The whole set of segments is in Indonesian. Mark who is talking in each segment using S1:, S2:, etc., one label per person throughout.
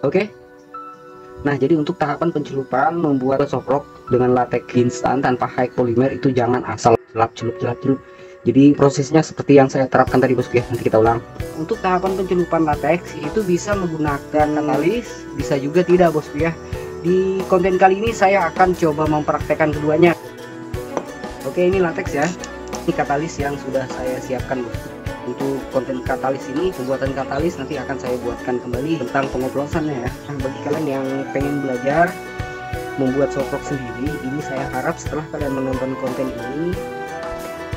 S1: Oke. Nah, jadi untuk tahapan pencelupan membuat soft rock dengan latex instan tanpa high polymer itu jangan asal celup. Jadi prosesnya seperti yang saya terapkan tadi bosku ya. Nanti kita ulang. Untuk tahapan pencelupan latex itu bisa menggunakan katalis, bisa juga tidak bosku ya. Di konten kali ini saya akan coba mempraktekkan keduanya. Oke, ini latex ya. Ini katalis yang sudah saya siapkan bosku. Untuk konten katalis ini, pembuatan katalis nanti akan saya buatkan kembali tentang pengoplosannya ya. Nah, bagi kalian yang pengen belajar membuat soft rock sendiri, ini saya harap setelah kalian menonton konten ini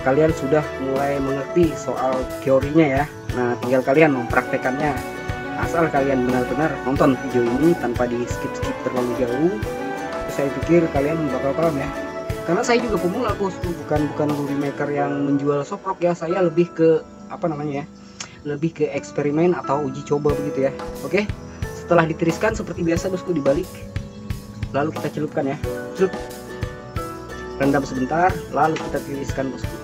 S1: kalian sudah mulai mengerti soal teorinya ya. Nah, tinggal kalian mempraktekannya. Asal kalian benar-benar nonton video ini tanpa di skip terlalu jauh, saya pikir kalian bakal paham ya. Karena saya juga pemula bosku, bukan movie maker yang menjual soft rock ya. Saya lebih ke lebih ke eksperimen atau uji coba begitu ya. Oke, setelah ditiriskan seperti biasa bosku, dibalik lalu kita celupkan ya. Celup, rendam sebentar lalu kita tiriskan bosku.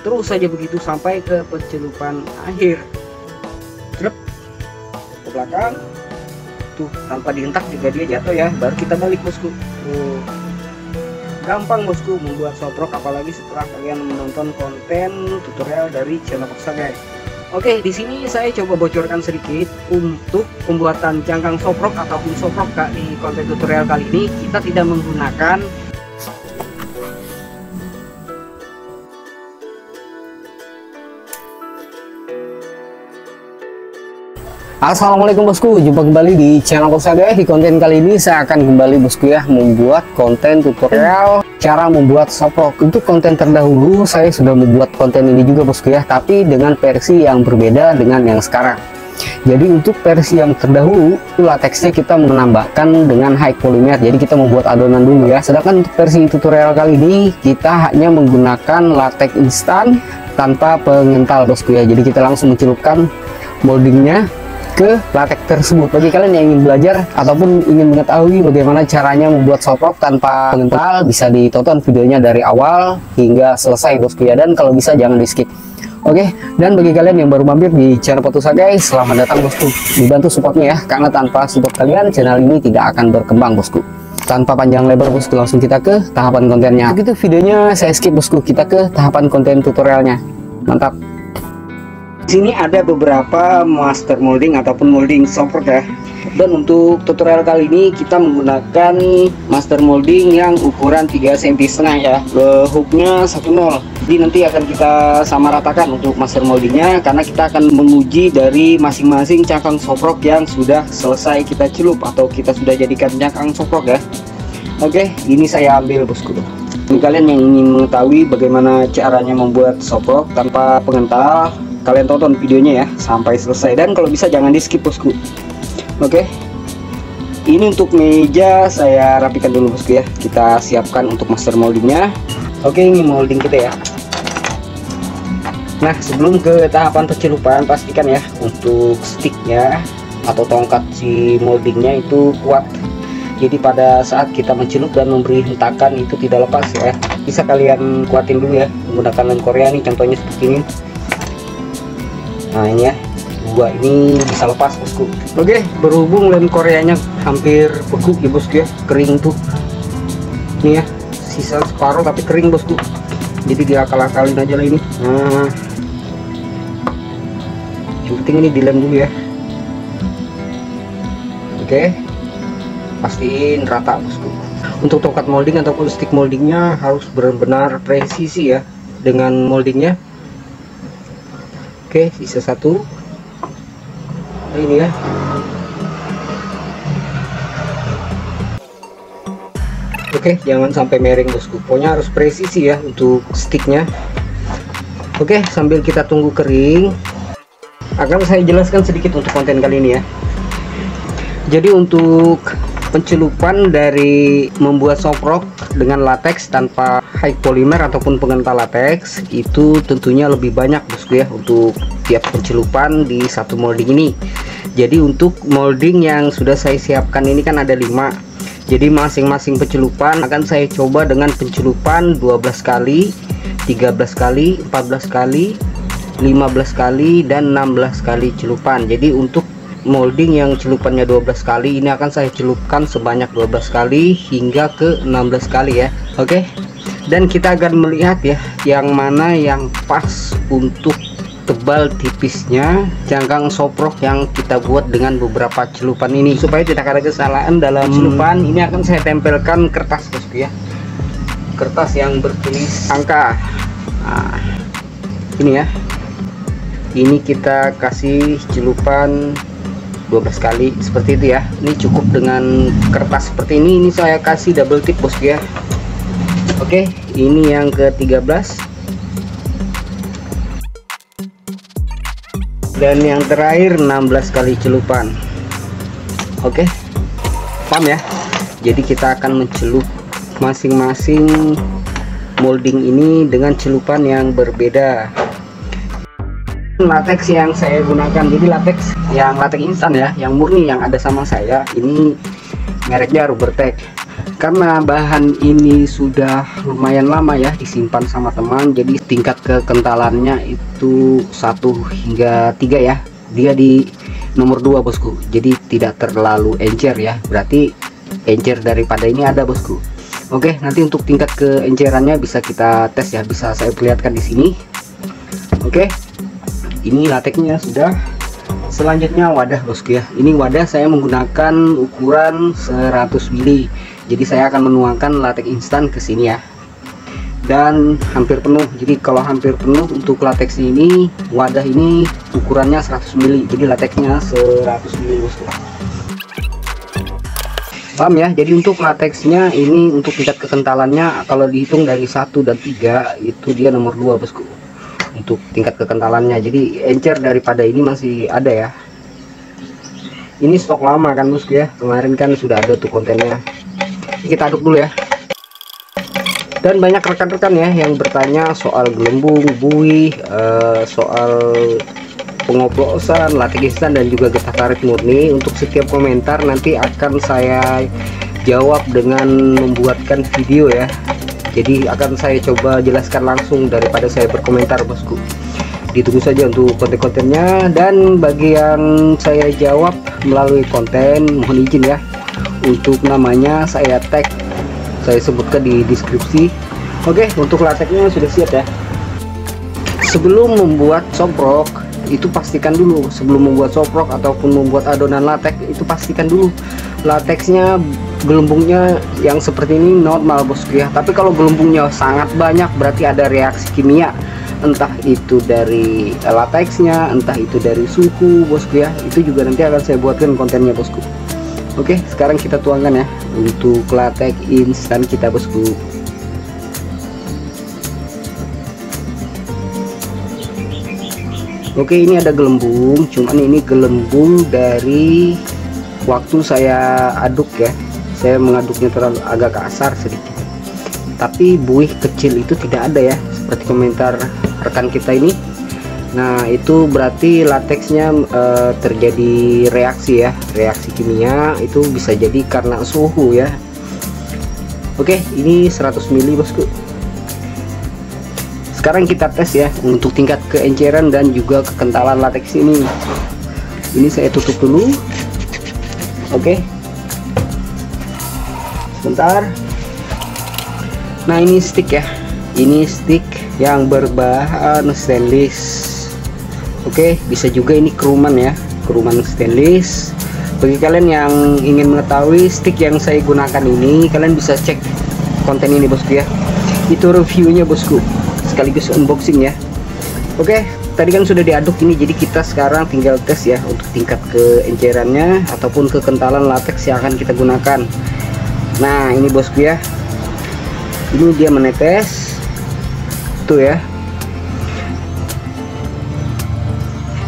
S1: Terus saja begitu sampai ke pencelupan akhir. Celup ke belakang tuh, tanpa dihentak juga dia jatuh ya. Baru kita balik bosku. Gampang bosku membuat soft rock, apalagi setelah kalian menonton konten tutorial dari channel Sagai. Oke, di sini saya coba bocorkan sedikit untuk pembuatan cangkang soft rock ataupun soft rock di konten tutorial kali ini. Kita tidak menggunakan Assalamualaikum bosku, jumpa kembali di channel Sagai. Di konten kali ini saya akan kembali bosku ya membuat konten tutorial cara membuat soft rock. Untuk konten terdahulu saya sudah membuat konten ini juga bosku ya, tapi dengan versi yang berbeda dengan yang sekarang. Jadi untuk versi yang terdahulu itu latexnya kita menambahkan dengan high polymer, jadi kita membuat adonan dulu ya. Sedangkan untuk versi tutorial kali ini kita hanya menggunakan latex instan tanpa pengental bosku ya. Jadi kita langsung mencelupkan moldingnya ke latex tersebut. Bagi kalian yang ingin belajar ataupun ingin mengetahui bagaimana caranya membuat soft rock tanpa pengental, bisa ditonton videonya dari awal hingga selesai bosku ya. Dan kalau bisa jangan di skip. Oke, dan bagi kalian yang baru mampir di channel Sagai, selamat datang bosku. Dibantu supportnya ya, karena tanpa support kalian channel ini tidak akan berkembang bosku. Tanpa panjang lebar bosku, langsung kita ke tahapan kontennya. Begitu videonya saya skip bosku, kita ke tahapan konten tutorialnya. Mantap. Di sini ada beberapa master molding ataupun molding soft rock ya. Dan untuk tutorial kali ini kita menggunakan master molding yang ukuran 3,5 cm ya. Hooknya 10. Jadi nanti akan kita samaratakan untuk master moldingnya, karena kita akan menguji dari masing-masing cangkang soft rock yang sudah selesai kita celup atau kita sudah jadikan cangkang soft rock ya. Oke, ini saya ambil bosku. Bagi kalian yang ingin mengetahui bagaimana caranya membuat soft rock tanpa pengental, kalian tonton videonya ya sampai selesai, dan kalau bisa jangan di skip bosku. Oke, ini untuk meja saya rapikan dulu bosku ya. Kita siapkan untuk master moldingnya. Oke, ini molding kita ya. Nah, sebelum ke tahapan pencelupan, pastikan ya untuk sticknya atau tongkat si moldingnya itu kuat. Jadi pada saat kita mencelup dan memberi hentakan itu tidak lepas ya. Bisa kalian kuatin dulu ya menggunakan lem Korea nih, contohnya seperti ini. Nah ini ya, dua ini bisa lepas bosku. Oke, berhubung lem Koreanya hampir beku ya bosku ya, kering tuh. Ini ya, sisa separuh tapi kering bosku. Jadi diakal-akalin aja lah ini. Nah, yang penting ini dilem dulu ya. Oke, pastiin rata bosku. Untuk tongkat molding ataupun stick moldingnya harus benar-benar presisi ya dengan moldingnya. Oke, sisa satu. Nah, ini ya. Oke, jangan sampai miring bosku. Pokoknya harus presisi ya untuk sticknya. Oke, sambil kita tunggu kering, akan saya jelaskan sedikit untuk konten kali ini ya. Jadi untuk pencelupan dari membuat soft rock dengan latex tanpa high polymer ataupun pengental latex itu tentunya lebih banyak bosku ya untuk tiap pencelupan di satu molding ini. Jadi untuk molding yang sudah saya siapkan ini kan ada 5. Jadi masing-masing pencelupan akan saya coba dengan pencelupan 12 kali, 13 kali, 14 kali, 15 kali, dan 16 kali celupan. Jadi untuk molding yang celupannya 12 kali. Ini akan saya celupkan sebanyak 12 kali hingga ke 16 kali ya. Oke, dan kita akan melihat ya yang mana yang pas untuk tebal tipisnya jangkang soprok yang kita buat dengan beberapa celupan ini. Supaya tidak ada kesalahan dalam celupan, ini akan saya tempelkan kertas bosku ya, kertas yang bertulis angka. Nah, ini ya, ini kita kasih celupan 12 kali seperti itu ya. Ini cukup dengan kertas seperti ini saya kasih double tip bosku ya. Oke, ini yang ke-13 dan yang terakhir 16 kali celupan. Oke, paham ya? Jadi kita akan mencelup masing-masing molding ini dengan celupan yang berbeda. Latex yang saya gunakan, jadi latex yang latex instan ya, yang murni yang ada sama saya ini mereknya Rubbertech. Karena bahan ini sudah lumayan lama ya disimpan sama teman, jadi tingkat kekentalannya itu 1 hingga 3 ya. Dia di nomor 2 bosku, jadi tidak terlalu encer ya, berarti encer daripada ini ada bosku. Oke, nanti untuk tingkat keencerannya bisa kita tes ya, bisa saya perlihatkan di sini. Oke, ini latexnya sudah. Selanjutnya wadah bosku ya, ini wadah saya menggunakan ukuran 100 ml. Jadi saya akan menuangkan latex instan ke sini ya, dan hampir penuh. Jadi kalau hampir penuh untuk latex ini, wadah ini ukurannya 100 ml, jadi latexnya 100 ml bosku. Paham ya? Jadi untuk latexnya ini untuk tingkat kekentalannya kalau dihitung dari 1 dan 3 itu dia nomor 2 bosku untuk tingkat kekentalannya. Jadi encer daripada ini masih ada ya. Ini stok lama kan bosku ya, kemarin kan sudah ada tuh kontennya. Kita aduk dulu ya. Dan banyak rekan-rekan ya yang bertanya soal gelembung, buih, soal pengoplosan, latex instan dan juga getah karet murni. Untuk setiap komentar nanti akan saya jawab dengan membuatkan video ya. Jadi akan saya coba jelaskan langsung daripada saya berkomentar bosku. Ditunggu saja untuk konten-kontennya. Dan bagi yang saya jawab melalui konten, mohon izin ya, untuk namanya saya tag, saya sebutkan di deskripsi. Oke, untuk latexnya sudah siap ya. Sebelum membuat soprok itu pastikan dulu, sebelum membuat soprok ataupun membuat adonan latex itu pastikan dulu latexnya, gelembungnya yang seperti ini normal bosku ya. Tapi kalau gelembungnya sangat banyak berarti ada reaksi kimia, entah itu dari latexnya, entah itu dari suhu bosku ya. Itu juga nanti akan saya buatkan kontennya bosku. Oke, sekarang kita tuangkan ya untuk latex instan kita bosku. Oke, ini ada gelembung, cuman ini gelembung dari waktu saya aduk ya. Saya mengaduknya terlalu agak kasar sedikit. Tapi buih kecil itu tidak ada ya, seperti komentar rekan kita ini. Nah, itu berarti latexnya terjadi reaksi ya, reaksi kimia. Itu bisa jadi karena suhu ya. Oke, ini 100 ml bosku. Sekarang kita tes ya untuk tingkat keenceran dan juga kekentalan latex ini. Ini saya tutup dulu. Oke, sebentar. Nah, ini stick ya, ini stick yang berbahan stainless. Oke, bisa juga ini keruman ya, keruman stainless. Bagi kalian yang ingin mengetahui stick yang saya gunakan ini, kalian bisa cek konten ini bosku ya. Itu reviewnya bosku, sekaligus unboxing ya. Oke, tadi kan sudah diaduk ini, jadi kita sekarang tinggal tes ya untuk tingkat keencerannya ataupun kekentalan latex yang akan kita gunakan. Nah, ini bosku ya, ini dia menetes tuh ya.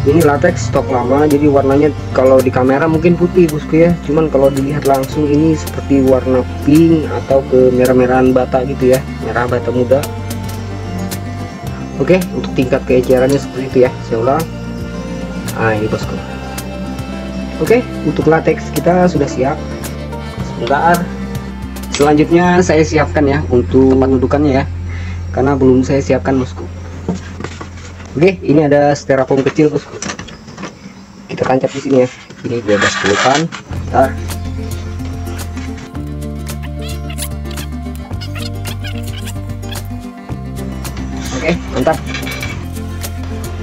S1: Ini latex stok lama, jadi warnanya kalau di kamera mungkin putih bosku ya, cuman kalau dilihat langsung ini seperti warna pink atau ke merah-merahan bata gitu ya, merah bata muda. Oke, untuk tingkat keencerannya seperti itu ya, saya ulang. Nah, ini bosku. Oke, untuk latex kita sudah siap. Sebentar, selanjutnya saya siapkan ya untuk tempat dudukannya ya, karena belum saya siapkan bosku. Oke, ini ada styrofoam kecil bosku, kita tancap di sini ya. Ini 12 celupan. Bentar. Oke, mantap.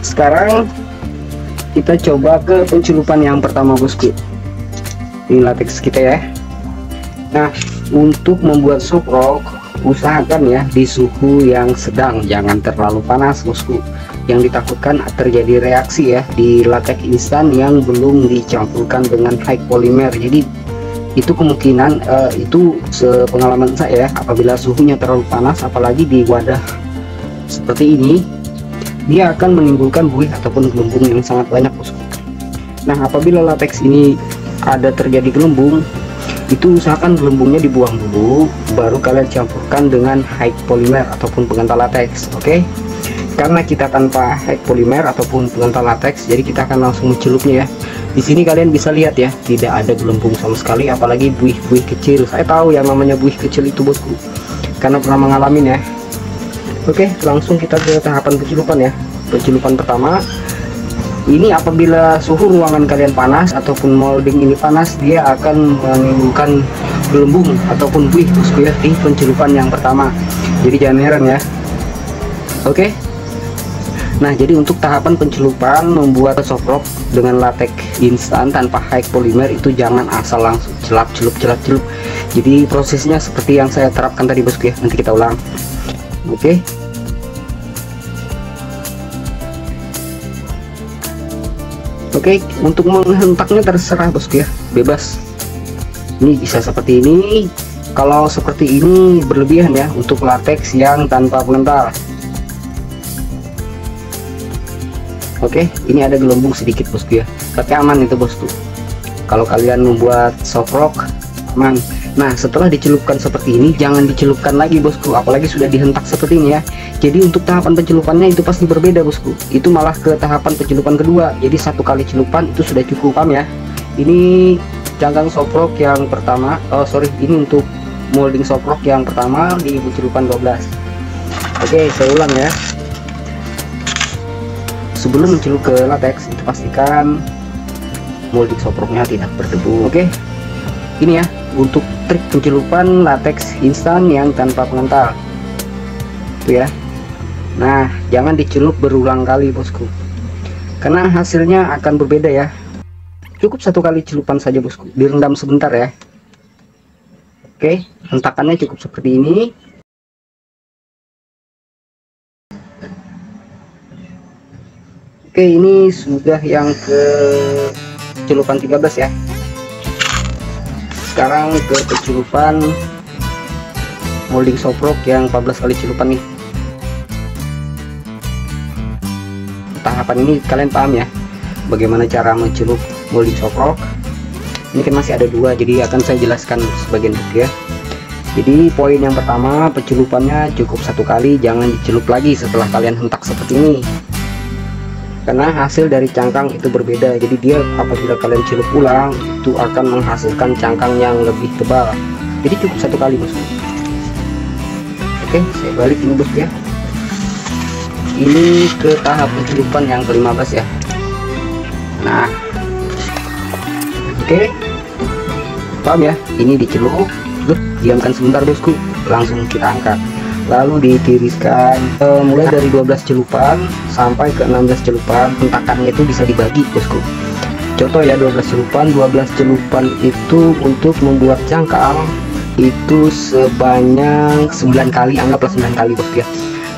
S1: Sekarang kita coba ke pencelupan yang pertama bosku. Ini latex kita ya. Nah, untuk membuat soprok usahakan ya di suhu yang sedang, jangan terlalu panas bosku. Yang ditakutkan terjadi reaksi ya di latex instan yang belum dicampurkan dengan high polymer. Jadi itu kemungkinan itu sepengalaman saya ya, apabila suhunya terlalu panas apalagi di wadah seperti ini, dia akan menimbulkan buih ataupun gelembung yang sangat banyak bosku. Nah, apabila latex ini ada terjadi gelembung, itu usahakan gelembungnya dibuang dulu, baru kalian campurkan dengan high polymer ataupun pengental latex. Oke, karena kita tanpa high polymer ataupun pengental latex, jadi kita akan langsung mencelupnya ya. Di sini kalian bisa lihat ya, tidak ada gelembung sama sekali, apalagi buih-buih kecil. Saya tahu yang namanya buih kecil itu bosku, karena pernah mengalami ya. Oke, langsung kita ke tahapan pencelupan ya. Pencelupan pertama, ini apabila suhu ruangan kalian panas ataupun molding ini panas, dia akan menimbulkan gelembung ataupun buih bosku ya di pencelupan yang pertama. Jadi jangan heran ya. Oke. Nah, jadi untuk tahapan pencelupan membuat soprok dengan latex instan tanpa high polymer itu jangan asal langsung celap-celup. Jadi prosesnya seperti yang saya terapkan tadi bosku ya. Nanti kita ulang. Oke. Oke, untuk menghentaknya terserah bosku ya, bebas. Ini bisa seperti ini. Kalau seperti ini berlebihan ya untuk latex yang tanpa pengental. Oke, ini ada gelembung sedikit bosku ya, tapi aman itu bosku. Kalau kalian membuat soprok aman. Nah, setelah dicelupkan seperti ini, jangan dicelupkan lagi bosku, apalagi sudah dihentak seperti ini ya. Jadi untuk tahapan pencelupannya itu pasti berbeda bosku. Itu malah ke tahapan pencelupan kedua. Jadi satu kali celupan itu sudah cukup, paham ya. Ini cangkang soprok yang pertama. Ini untuk molding soprok yang pertama di pencelupan 12. Oke, saya ulang ya. Sebelum mencelup ke latex, itu pastikan molding soproknya tidak berdebu. Oke, ini ya untuk trik pencelupan latex instan yang tanpa pengental itu ya. Nah, jangan dicelup berulang kali bosku, karena hasilnya akan berbeda ya. Cukup satu kali celupan saja bosku, direndam sebentar ya. Oke, hentakannya cukup seperti ini. Oke, ini sudah yang ke celupan 13 ya. Sekarang ke pencelupan molding soprok yang 14 kali celupan nih. Tahapan ini kalian paham ya, bagaimana cara mencelup molding soprok. Ini kan masih ada dua, jadi akan saya jelaskan sebagian dulu ya. Jadi poin yang pertama, pencelupannya cukup satu kali, jangan dicelup lagi setelah kalian hentak seperti ini, karena hasil dari cangkang itu berbeda. Jadi dia apabila kalian celup ulang itu akan menghasilkan cangkang yang lebih tebal. Jadi cukup satu kali bosku. Oke, saya balik ini bosku ya. Ini ke tahap pencelupan yang ke-15 ya. Nah, oke, paham ya. Ini dicelup, diamkan sebentar bosku, langsung kita angkat, lalu ditiriskan. Mulai dari 12 celupan sampai ke 16 celupan, hentakannya itu bisa dibagi bosku. Contoh ya, 12 celupan itu untuk membuat cangkang itu sebanyak 9 kali, anggaplah 9 kali bosku ya.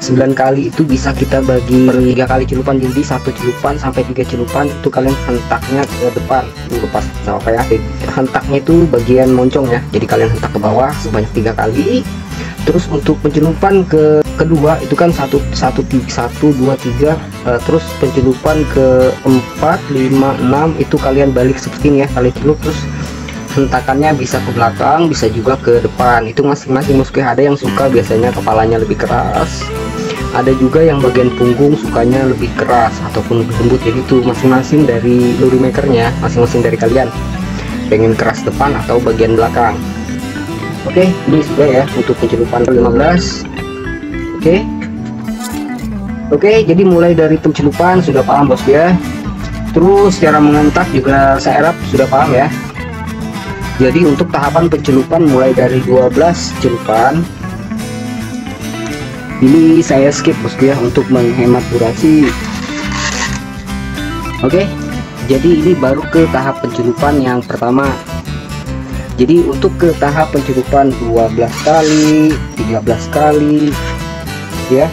S1: 9 kali itu bisa kita bagi per 3 kali celupan, jadi 1 celupan sampai 3 celupan itu kalian hentaknya ke depan. Lepas apa ya, hentaknya itu bagian moncong ya, jadi kalian hentak ke bawah sebanyak 3 kali. Terus untuk pencelupan kedua itu kan 1 2 3, terus pencelupan ke 4 5 6 itu kalian balik seperti ini ya, kalian celup terus hentakannya bisa ke belakang, bisa juga ke depan. Itu masing-masing bosku. Ada yang suka biasanya kepalanya lebih keras, ada juga yang bagian punggung sukanya lebih keras ataupun lebih lembut. Jadi itu masing-masing dari luri makernya, masing-masing dari kalian pengen keras depan atau bagian belakang. Oke, ini sudah ya untuk pencelupan 15. Oke, jadi mulai dari pencelupan sudah paham bosku ya. Terus cara mengontak juga saya harap sudah paham ya. Jadi untuk tahapan pencelupan mulai dari 12 celupan ini saya skip bosku ya, untuk menghemat durasi. Oke, jadi ini baru ke tahap pencelupan yang pertama. Jadi untuk ke tahap pencelupan 12 kali, 13 kali ya,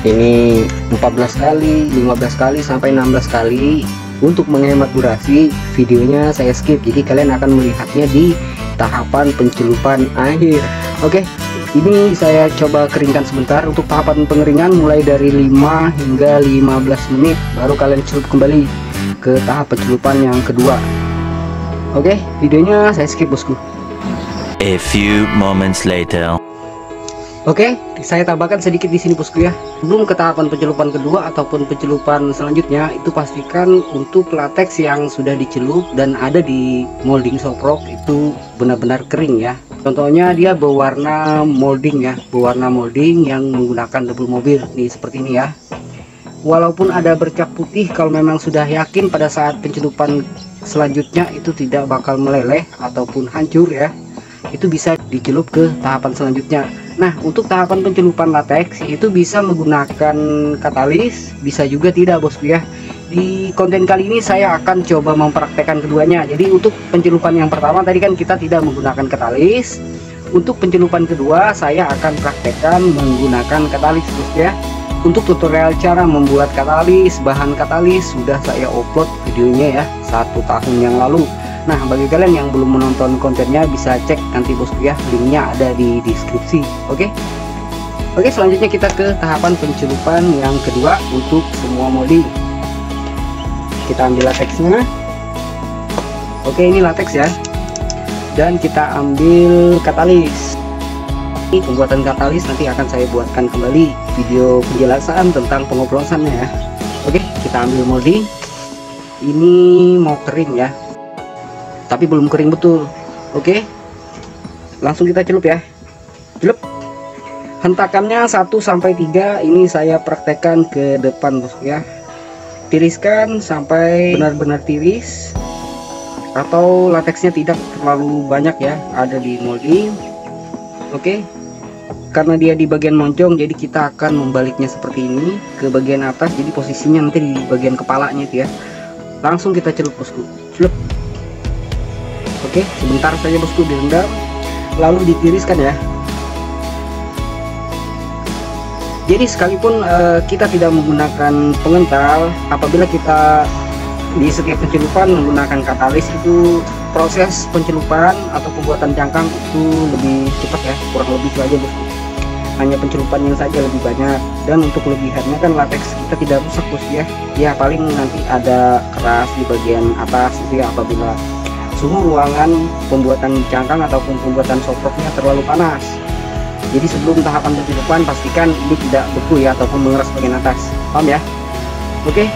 S1: ini 14 kali, 15 kali sampai 16 kali. Untuk menghemat durasi videonya saya skip, jadi kalian akan melihatnya di tahapan pencelupan akhir. Oke, ini saya coba keringkan sebentar. Untuk tahapan pengeringan mulai dari 5 hingga 15 menit baru kalian celup kembali ke tahap pencelupan yang kedua. Oke, videonya saya skip bosku.
S2: A few moments later.
S1: Oke, saya tambahkan sedikit di sini bosku ya. Sebelum ke tahapan pencelupan kedua ataupun pencelupan selanjutnya, itu pastikan untuk latex yang sudah dicelup dan ada di molding soprok itu benar-benar kering ya. Contohnya dia berwarna molding ya, berwarna molding yang menggunakan double mobil nih seperti ini ya. Walaupun ada bercak putih, kalau memang sudah yakin pada saat pencelupan selanjutnya itu tidak bakal meleleh ataupun hancur ya, itu bisa dicelup ke tahapan selanjutnya. Nah, untuk tahapan pencelupan latex itu bisa menggunakan katalis, bisa juga tidak bosku ya. Di konten kali ini saya akan coba mempraktekkan keduanya. Jadi untuk pencelupan yang pertama tadi kan kita tidak menggunakan katalis. Untuk pencelupan kedua saya akan praktekkan menggunakan katalis bosku ya. Untuk tutorial cara membuat katalis, bahan katalis sudah saya upload videonya ya 1 tahun yang lalu. Nah, bagi kalian yang belum menonton kontennya bisa cek nanti bosku ya, linknya ada di deskripsi. Oke, selanjutnya kita ke tahapan pencelupan yang kedua untuk semua molding. Kita ambil latexnya. Oke, ini latex ya, dan kita ambil katalis. Ini pembuatan katalis nanti akan saya buatkan kembali video penjelasan tentang pengoplosannya ya. Oke, kita ambil molding. Ini mau kering ya, tapi belum kering betul. Oke, langsung kita celup ya. Celup. Hentakannya 1-3 ini saya praktekkan ke depan bosku ya. Tiriskan sampai benar-benar tiris, atau lateksnya tidak terlalu banyak ya ada di molding. Oke, karena dia di bagian moncong jadi kita akan membaliknya seperti ini ke bagian atas, jadi posisinya nanti di bagian kepalanya itu ya. Langsung kita celup bosku. Celup. Oke, sebentar saja bosku direndam, lalu ditiriskan ya. Jadi sekalipun kita tidak menggunakan pengental, apabila kita di setiap pencelupan menggunakan katalis, itu proses pencelupan atau pembuatan cangkang itu lebih cepat ya, kurang lebih itu aja bosku. Hanya pencelupannya saja lebih banyak, dan untuk kelebihannya kan latex kita tidak rusak bosku ya. Ya paling nanti ada keras di bagian atas itu ya, apabila suhu ruangan pembuatan cangkang ataupun pembuatan soproknya terlalu panas. Jadi sebelum tahapan pencelupan pastikan ini tidak beku ya, ataupun mengeras bagian atas. Paham ya? Oke,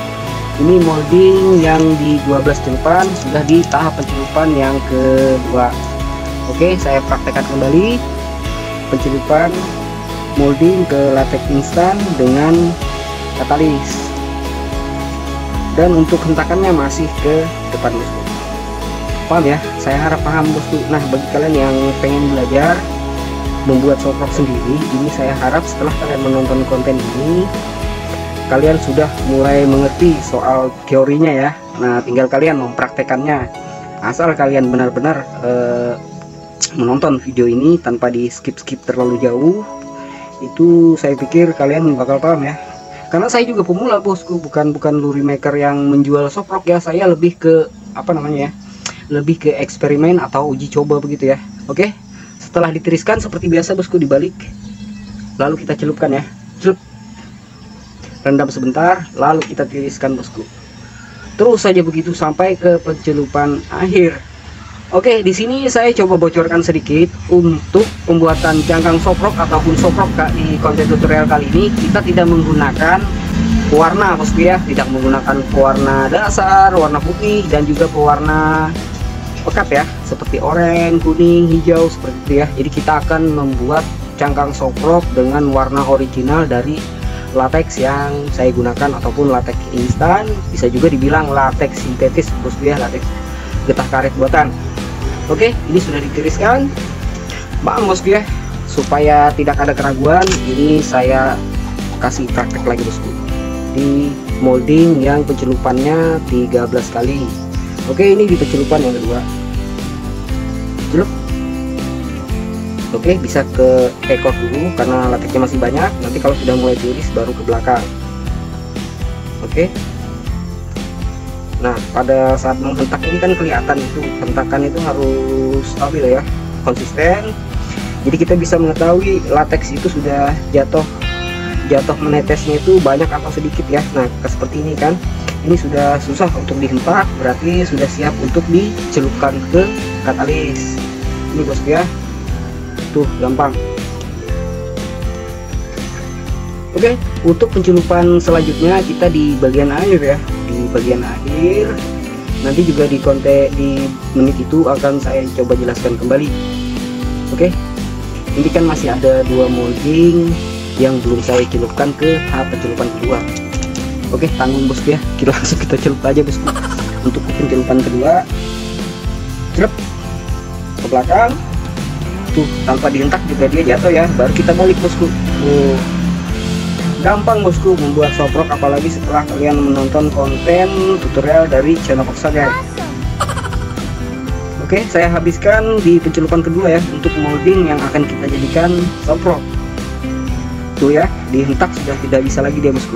S1: ini molding yang di 12 celupan sudah di tahap pencelupan yang kedua. Oke, saya praktekkan kembali pencelupan molding ke latex instan dengan katalis. Dan untuk hentakannya masih ke depan bosku. Paham ya? Saya harap paham bosku. Nah, bagi kalian yang pengen belajar membuat soprok sendiri, ini saya harap setelah kalian menonton konten ini kalian sudah mulai mengerti soal teorinya ya. Nah, tinggal kalian mempraktekannya. Asal kalian benar-benar menonton video ini tanpa di skip terlalu jauh, itu saya pikir kalian bakal paham ya. Karena saya juga pemula bosku, bukan luri maker yang menjual soprok ya. Saya lebih ke apa namanya ya, lebih ke eksperimen atau uji coba begitu ya. Oke, setelah ditiriskan seperti biasa bosku, dibalik, lalu kita celupkan ya. Celup, rendam sebentar, lalu kita tiriskan bosku. Terus saja begitu sampai ke pencelupan akhir. Oke, di sini saya coba bocorkan sedikit untuk pembuatan cangkang soprok ataupun soprok di konten tutorial kali ini. Kita tidak menggunakan warna bosku ya, tidak menggunakan pewarna dasar, warna putih, dan juga pewarna pekat ya, seperti oranye, kuning, hijau seperti itu ya. Jadi kita akan membuat cangkang soprok dengan warna original dari latex yang saya gunakan ataupun latex instan, bisa juga dibilang latex sintetis bosku ya, latex getah karet buatan. Oke, ini sudah ditiriskan. Bang bosku ya, supaya tidak ada keraguan, ini saya kasih praktek lagi bosku di molding yang pencelupannya 13 kali. Oke, ini di pencelupan yang kedua. Celup. Oke, bisa ke ekor dulu karena lateksnya masih banyak. Nanti kalau sudah mulai tiris baru ke belakang. Oke. Nah, pada saat menghentak ini kan kelihatan itu hentakan itu harus stabil ya, konsisten. Jadi kita bisa mengetahui lateks itu sudah jatuh menetesnya itu banyak atau sedikit ya. Nah, seperti ini kan. Ini sudah susah untuk dihentak, berarti sudah siap untuk dicelupkan ke katalis. Ini bosku ya. Tuh, gampang. Oke, untuk pencelupan selanjutnya kita di bagian akhir ya, di bagian akhir. Nanti juga di menit itu akan saya coba jelaskan kembali. Oke, ini kan masih ada 2 molding yang belum saya celupkan ke tahap pencelupan kedua. Oke, tanggung bosku ya, kita langsung kita celup aja bosku. Untuk pencelupan kedua, celup ke belakang. Tuh, tanpa dihentak juga dia jatuh ya, baru kita balik bosku. Gampang bosku membuat soprok, apalagi setelah kalian menonton konten tutorial dari channel Koksa guys. Oke, saya habiskan di pencelupan kedua ya, untuk molding yang akan kita jadikan soprok. Tuh ya, dihentak sudah tidak bisa lagi dia bosku.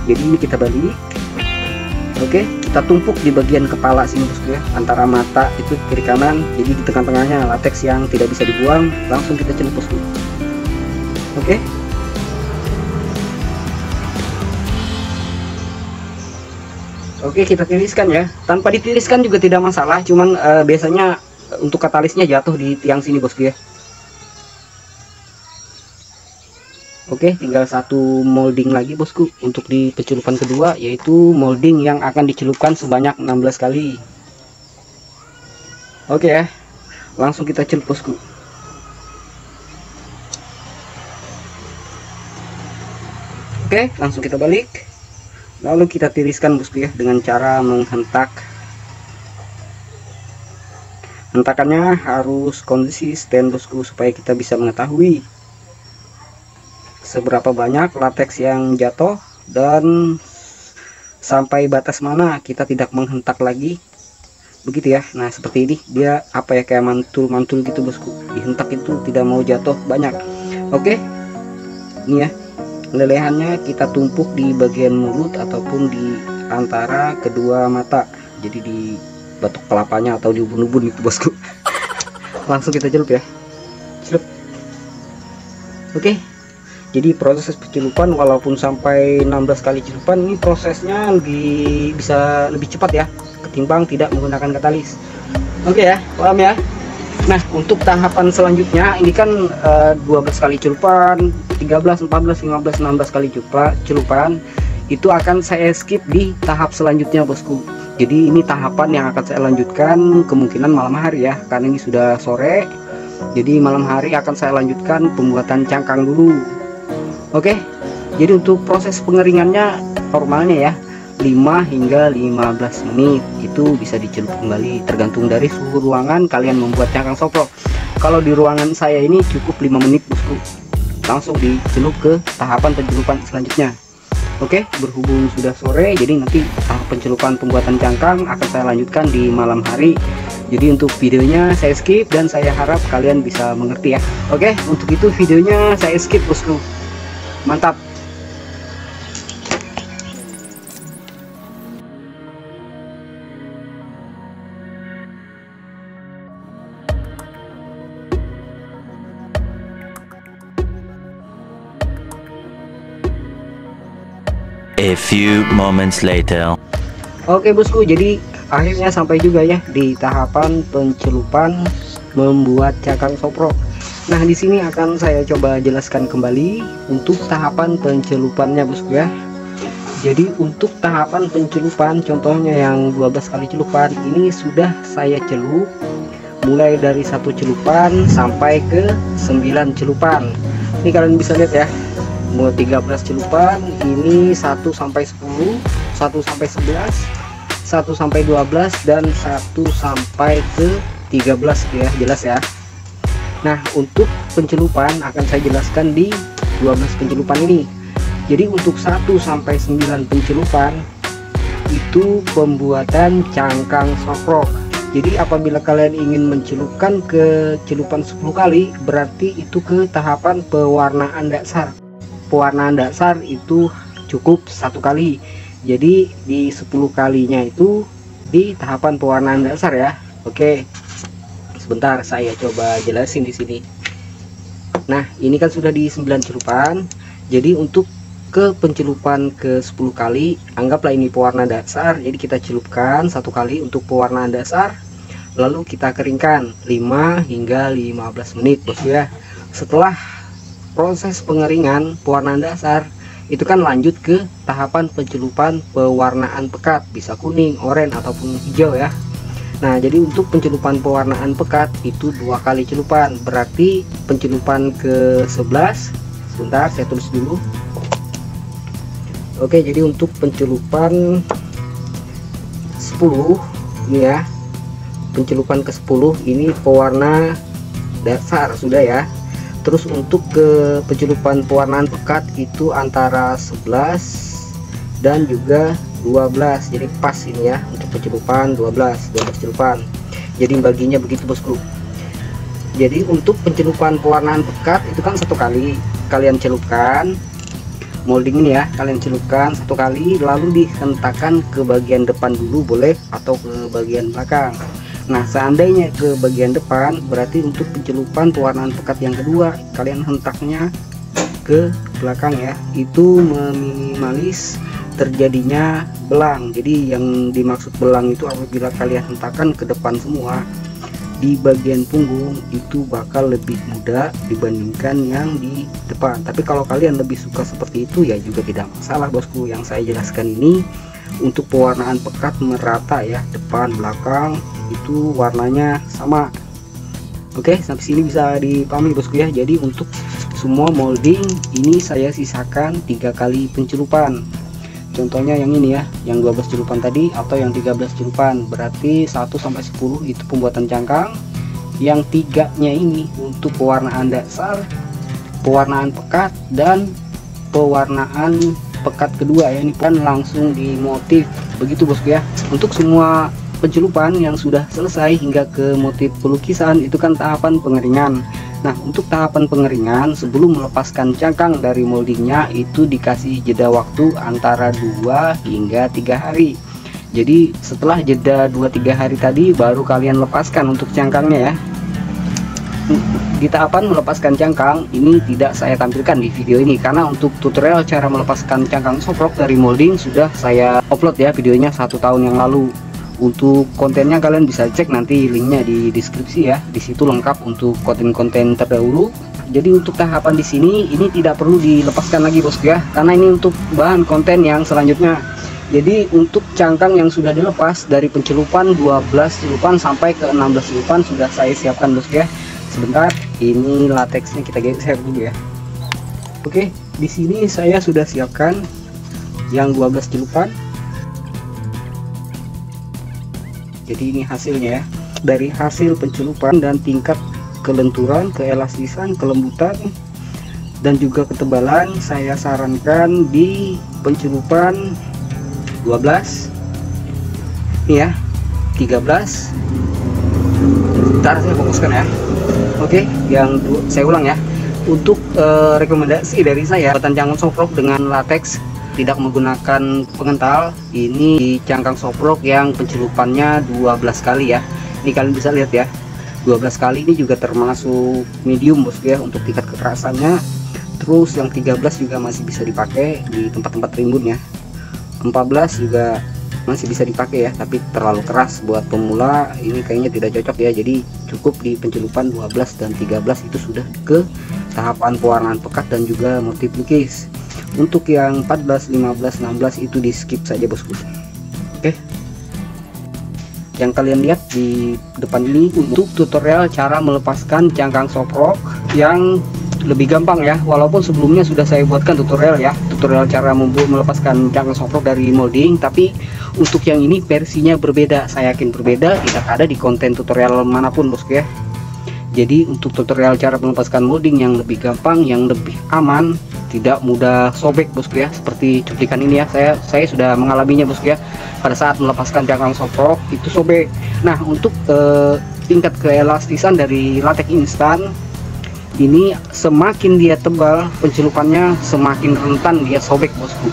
S1: Jadi ini kita balik. Oke, kita tumpuk di bagian kepala sini bosku ya, antara mata itu kiri kanan. Jadi di tengah-tengahnya latex yang tidak bisa dibuang, langsung kita celup bosku. Oke. Oke, kita tiriskan ya. Tanpa ditiriskan juga tidak masalah, cuman biasanya untuk katalisnya jatuh di tiang sini bosku ya. Oke, tinggal 1 molding lagi bosku untuk di pencelupan kedua, yaitu molding yang akan dicelupkan sebanyak 16 kali. Oke ya, langsung kita celup bosku. Oke, langsung kita balik. Lalu kita tiriskan bosku ya dengan cara menghentak. Hentakannya harus konsisten bosku supaya kita bisa mengetahui seberapa banyak latex yang jatuh dan sampai batas mana kita tidak menghentak lagi, begitu ya. Nah, seperti ini dia apa ya, kayak mantul-mantul gitu bosku, dihentak itu tidak mau jatuh banyak. Oke, ini ya, lelehannya kita tumpuk di bagian mulut ataupun di antara kedua mata, jadi di batok kelapanya atau di ubun-ubun itu bosku. Langsung kita celup ya, celup. Oke, jadi proses pencelupan walaupun sampai 16 kali celupan, ini prosesnya bisa lebih cepat ya ketimbang tidak menggunakan katalis. Oke ya, paham ya. Nah, untuk tahapan selanjutnya ini kan 12 kali celupan, 13, 14, 15, 16 kali celupan itu akan saya skip di tahap selanjutnya bosku. Jadi ini tahapan yang akan saya lanjutkan kemungkinan malam hari ya, karena ini sudah sore. Jadi malam hari akan saya lanjutkan pembuatan cangkang dulu. Oke, jadi untuk proses pengeringannya normalnya ya 5 hingga 15 menit itu bisa dicelup kembali, tergantung dari suhu ruangan kalian membuat cangkang soprok. Kalau di ruangan saya ini cukup 5 menit bosku, langsung dicelup ke tahapan pencelupan selanjutnya. Oke, berhubung sudah sore, jadi nanti tahap pencelupan pembuatan cangkang akan saya lanjutkan di malam hari. Jadi untuk videonya saya skip dan saya harap kalian bisa mengerti ya. Oke, untuk itu videonya saya skip bosku. Mantap.
S2: A few moments later.
S1: Oke bosku, jadi akhirnya sampai juga ya di tahapan pencelupan membuat cangkang soprok. Nah, di sini akan saya coba jelaskan kembali untuk tahapan pencelupannya bosku ya. Jadi untuk tahapan pencelupan contohnya yang 12 kali celupan ini sudah saya celup mulai dari 1 celupan sampai ke 9 celupan. Ini kalian bisa lihat ya. mau 13 celupan. Ini 1 sampai 10, 1 sampai 11, 1 sampai 12, dan 1 sampai ke 13 ya, jelas ya. Nah, untuk pencelupan akan saya jelaskan di 12 pencelupan ini. Jadi untuk 1 sampai 9 pencelupan itu pembuatan cangkang soprok. Jadi apabila kalian ingin mencelupkan ke celupan 10 kali, berarti itu ke tahapan pewarnaan dasar. Pewarnaan dasar itu cukup 1 kali. Jadi di 10 kalinya itu di tahapan pewarnaan dasar ya. Oke. Sebentar saya coba jelasin di sini. Nah, ini kan sudah di 9 celupan. Jadi untuk ke pencelupan ke 10 kali, anggaplah ini pewarna dasar. Jadi kita celupkan 1 kali untuk pewarnaan dasar, lalu kita keringkan 5 hingga 15 menit bosku ya. Setelah proses pengeringan pewarnaan dasar, itu kan lanjut ke tahapan pencelupan pewarnaan pekat, bisa kuning, oranye ataupun hijau ya. Nah, jadi untuk pencelupan pewarnaan pekat itu 2 kali celupan, berarti pencelupan ke 11, sebentar saya tulis dulu. Oke, jadi untuk pencelupan 10 ini ya, pencelupan ke 10 ini pewarna dasar sudah ya. Terus untuk ke pencelupan pewarnaan pekat itu antara 11 dan juga 12, jadi pas ini ya untuk pencelupan 12 celupan. Jadi baginya begitu bosku. Jadi untuk pencelupan pewarnaan pekat itu kan 1 kali kalian celupkan molding ini ya, kalian celupkan 1 kali, lalu dihentakkan ke bagian depan dulu boleh, atau ke bagian belakang. Nah, seandainya ke bagian depan, berarti untuk pencelupan pewarnaan pekat yang kedua kalian hentaknya ke belakang ya. Itu meminimalis terjadinya belang. Jadi yang dimaksud belang itu apabila kalian hentakkan ke depan semua, di bagian punggung itu bakal lebih mudah dibandingkan yang di depan. Tapi kalau kalian lebih suka seperti itu ya juga tidak masalah bosku. Yang saya jelaskan ini untuk pewarnaan pekat merata ya, depan belakang itu warnanya sama. Oke, sampai sini bisa dipahami bosku ya. Jadi untuk semua molding ini saya sisakan 3 kali pencelupan. Contohnya yang ini ya, yang 12 celupan tadi atau yang 13 celupan, berarti 1 sampai 10 itu pembuatan cangkang. Yang 3-nya ini untuk pewarnaan dasar, pewarnaan pekat, dan pewarnaan pekat kedua ya. Ini kan langsung di motif begitu bosku ya. Untuk semua pencelupan yang sudah selesai hingga ke motif pelukisan itu kan tahapan pengeringan. Nah, untuk tahapan pengeringan sebelum melepaskan cangkang dari moldingnya itu dikasih jeda waktu antara 2 hingga 3 hari. Jadi setelah jeda 2-3 hari tadi baru kalian lepaskan untuk cangkangnya ya. Di tahapan melepaskan cangkang ini tidak saya tampilkan di video ini karena untuk tutorial cara melepaskan cangkang soprok dari molding sudah saya upload ya videonya 1 tahun yang lalu. Untuk kontennya kalian bisa cek nanti linknya di deskripsi ya. Di situ lengkap untuk konten-konten terdahulu. Jadi untuk tahapan di sini ini tidak perlu dilepaskan lagi bosku ya, karena ini untuk bahan konten yang selanjutnya. Jadi untuk cangkang yang sudah dilepas dari pencelupan 12 celupan sampai ke 16 celupan sudah saya siapkan bosku ya. Sebentar, ini lateksnya kita geser dulu ya. Oke, di sini saya sudah siapkan yang 12 celupan. Jadi ini hasilnya ya, dari hasil pencelupan dan tingkat kelenturan, keelastisan, kelembutan, dan juga ketebalan saya sarankan di pencelupan 12 ini ya, 13. Ntar saya fokuskan ya. Oke, yang saya ulang ya. Untuk rekomendasi dari saya, pembuatan cangkang soprok dengan lateks tidak menggunakan pengental, ini di cangkang soprok yang pencelupannya 12 kali ya. Ini kalian bisa lihat ya, 12 kali ini juga termasuk medium bosku ya untuk tingkat kekerasannya. Terus yang 13 juga masih bisa dipakai di tempat-tempat rimbun ya. 14 juga masih bisa dipakai ya, tapi terlalu keras buat pemula, ini kayaknya tidak cocok ya. Jadi cukup di pencelupan 12 dan 13 itu sudah ke tahapan pewarnaan pekat dan juga motif lukis. Untuk yang 14, 15, 16 itu di skip saja bosku. Oke, yang kalian lihat di depan ini untuk tutorial cara melepaskan cangkang soprok yang lebih gampang ya, walaupun sebelumnya sudah saya buatkan tutorial ya, tutorial cara melepaskan cangkang softlock dari molding, tapi untuk yang ini versinya berbeda. Saya yakin berbeda, tidak ada di konten tutorial manapun bosku ya. Jadi untuk tutorial cara melepaskan molding yang lebih gampang, yang lebih aman, tidak mudah sobek bosku ya, seperti cuplikan ini ya, saya sudah mengalaminya bosku ya, pada saat melepaskan cangkang softlock itu sobek. Nah untuk tingkat keelastisan dari latex instan ini, semakin dia tebal pencelupannya, semakin rentan dia sobek bosku.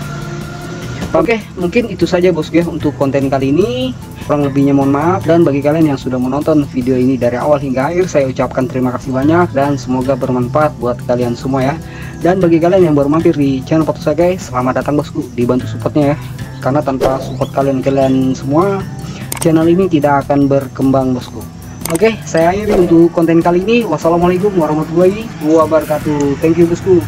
S1: Oke, mungkin itu saja bosku ya untuk konten kali ini. Kurang lebihnya mohon maaf, dan bagi kalian yang sudah menonton video ini dari awal hingga akhir, saya ucapkan terima kasih banyak dan semoga bermanfaat buat kalian semua ya. Dan bagi kalian yang baru mampir di channel Patosa guys, selamat datang bosku, dibantu supportnya ya, karena tanpa support kalian semua, channel ini tidak akan berkembang bosku. Oke, saya akhiri untuk konten kali ini. Wassalamualaikum warahmatullahi wabarakatuh. Thank you bosku.